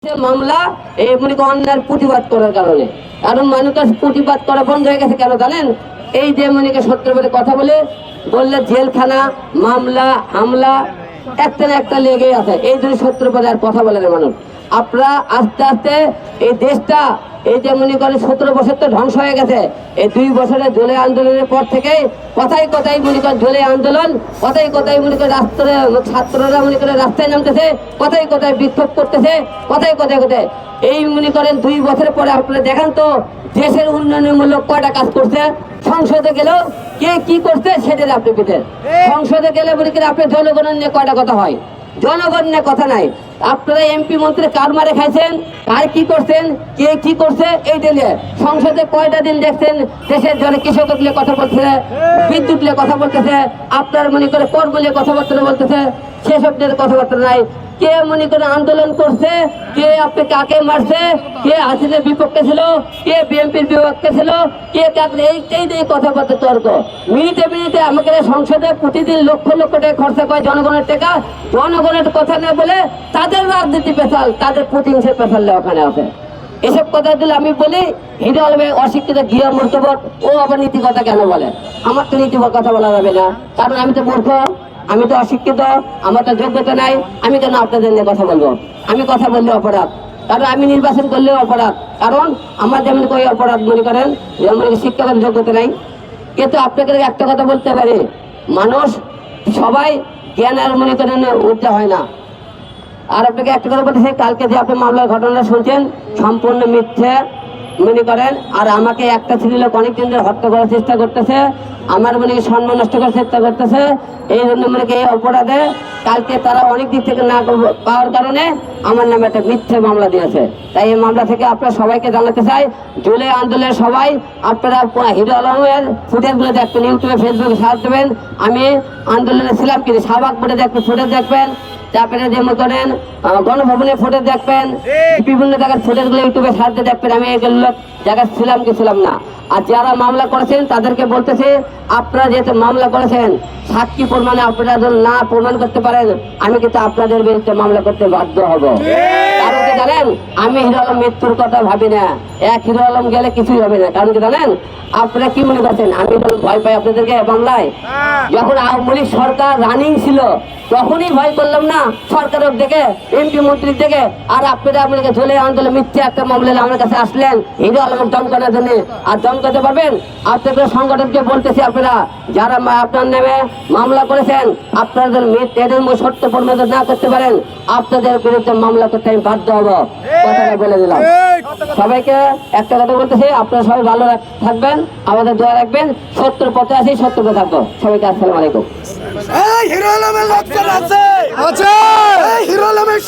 মামলা এই অন্যায়ের প্রতিবাদ করার কারণে, কারণ মানুষের প্রতিবাদ করা বন্ধ হয়ে গেছে। কেন জানেন? এই যে সত্য বলে কথা বললে জেলখানা, মামলা, হামলা একটা না একটা লেগেই আছে। এই জন্য সত্য পদে আর কথা বলে না মানুষ। আপনারা আস্তে আস্তে এই দেশটা এই যে 17 বছর তো ধ্বংস হয়ে গেছে। এই 2 বছরের জুলাই আন্দোলনের পর থেকে কথাই কথাই জুলাই আন্দোলন, কথাই কথাই রাস্তায় ছাত্ররা রাস্তায় নামতেছে, কথাই কথায় বিক্ষোভ করতেছে, কথাই কথায় কথায় এই 2 বছরের পরে আপনারা দেখান তো দেশের উন্নয়নমূলক কয়টা কাজ করছে। সংসদে গেলেও কে কি করছে সেটার আপনি পেতেন। সংসদে গেলে আপনি জনগণের নিয়ে কয়টা কথা হয়, জনগণ নিয়ে কথা নাই। আপনারা এমপি মন্ত্রী কার মারে খাইছেন, কার কি করছেন, কে কি করছে এইটা নিয়ে সংসদে কয়টা দিন দেখছেন দেশের জন্য কৃষক নিয়ে কথা বলতেছে, বিদ্যুৎ নিয়ে কথা বলতেছে, আপনার কর্ম নিয়ে কথাবার্তা বলতেছে, সেসব নিয়ে কথাবার্তা নাই। কে আন্দোলন করছে, কে আপনি কাকে মারছে, কে হাসিনের বিপক্ষে ছিল, কে বিএনপির বিপক্ষে ছিল, কে এই কথাবার্তা তর্ক। মিনিটে মিনিটে আমাকে সংসদে প্রতিদিন লক্ষ লক্ষ টাকা খরচা করে জনগণের টাকা, জনগণের কথা না বলে তাদের রাজনীতি পেশাল, তাদের প্রতিহিংসের পেশাল ওখানে আছে। এসব কথা দিলে আমি বলি হিরো আলমে অশিক্ষিত গৃহ মূর্খবত, ও আবার নীতি কথা কেন বলে? আমার তো নীতি কথা বলা যাবে না, কারণ আমি তো মূর্খ, আমি তো অশিক্ষিত, আমার তো যোগ্যতা নাই। আমি কেন আপনাদের নিয়ে কথা বলবো? আমি কথা বললে অপরাধ, কারণ আমি নির্বাচন করলেও অপরাধ, কারণ আমার যেমন কই অপরাধ করেন যেমন শিক্ষাগত যোগ্যতা নাই। কিন্তু আপনাকে একটা কথা বলতে পারে, মানুষ সবাই জ্ঞান আর উঠতে হয় না। আর আপনাকে একটা কথা বলতেছি, কালকে যে আপনি মামলার ঘটনা শুনছেন সম্পূর্ণ মিথ্যে করেন। আর আমাকে একটা ছেলে অনেকদিন ধরে হত্যা করার চেষ্টা করতেছে, আমার সম্মান নষ্ট করার চেষ্টা করতেছে। এই জন্য এই অপরাধে কালকে তারা অনেক দিক থেকে না পাওয়ার কারণে আমার নামে একটা মিথ্যে মামলা দিয়েছে। তাই এই মামলা থেকে আপনারা সবাইকে জানাতে চাই, জুলাই আন্দোলনের সবাই আপনারা হিরো আলমের ফুটেজগুলো দেখবেন, ইউটিউবে ফেসবুকে সার্চ দেবেন। আমি আন্দোলনে ছিলাম কিন্তু শাহবাগ বোর্ডে দেখবেন, ফুটেজ দেখবেন। তারপরে যেমন করেন গণভবনের ফুটেজ দেখবেন, বিভিন্ন জায়গার ফুটেজগুলো ইউটিউবে সার্চে দেখবেন আমি এগুলো জায়গায় ছিলাম কি ছিলাম না। আর যারা মামলা করেছেন তাদেরকে বলতেছে, আপনারা যেহেতু মামলা করেছেন সাক্ষী প্রমাণে আপনারা না প্রমাণ করতে পারেন, আমি কিন্তু আপনাদের বিরুদ্ধে মামলা করতে বাধ্য হব। কারণ কি জানেন? আমি হিরো আলম মৃত্যুর কথা ভাবি না, এক হিরো আলম গেলে কিছুই হবে না। কারণ কি জানেন? আপনারা কি মনে করছেন আমি ভয় পাই আপনাদেরকে মামলায়? যখন আওয়ামী লীগ সরকার রানিং ছিল তখনই ভয় করলাম না সরকারের দিকে, এমপি মন্ত্রীর দিকে। আর আপনারা আপনাকে ঝোলে আন্দোলন মিথ্যে একটা মামলা আমার কাছে আসলেন হিরো আলমের দমকানোর জন্য। আর দমকাতে পারবেন? আপনাদের সংগঠনকে বলতেছি, আপনারা যারা আপনার নামে মামলা করেছেন আপনাদের এদের সত্য প্রমাণ না করতে পারেন, আপনাদের বিরুদ্ধে মামলা করতে আমি বাধ্য হবো। কথাটা বলে দিলাম। সবাইকে একটা কথা বলতেছি, আপনারা সবাই ভালো থাকবেন, আমাদের দোয়া রাখবেন, সত্যের পথে আসি, সত্য পথে থাকবো। সবাইকে আসসালামু আলাইকুম। হিরো আলমের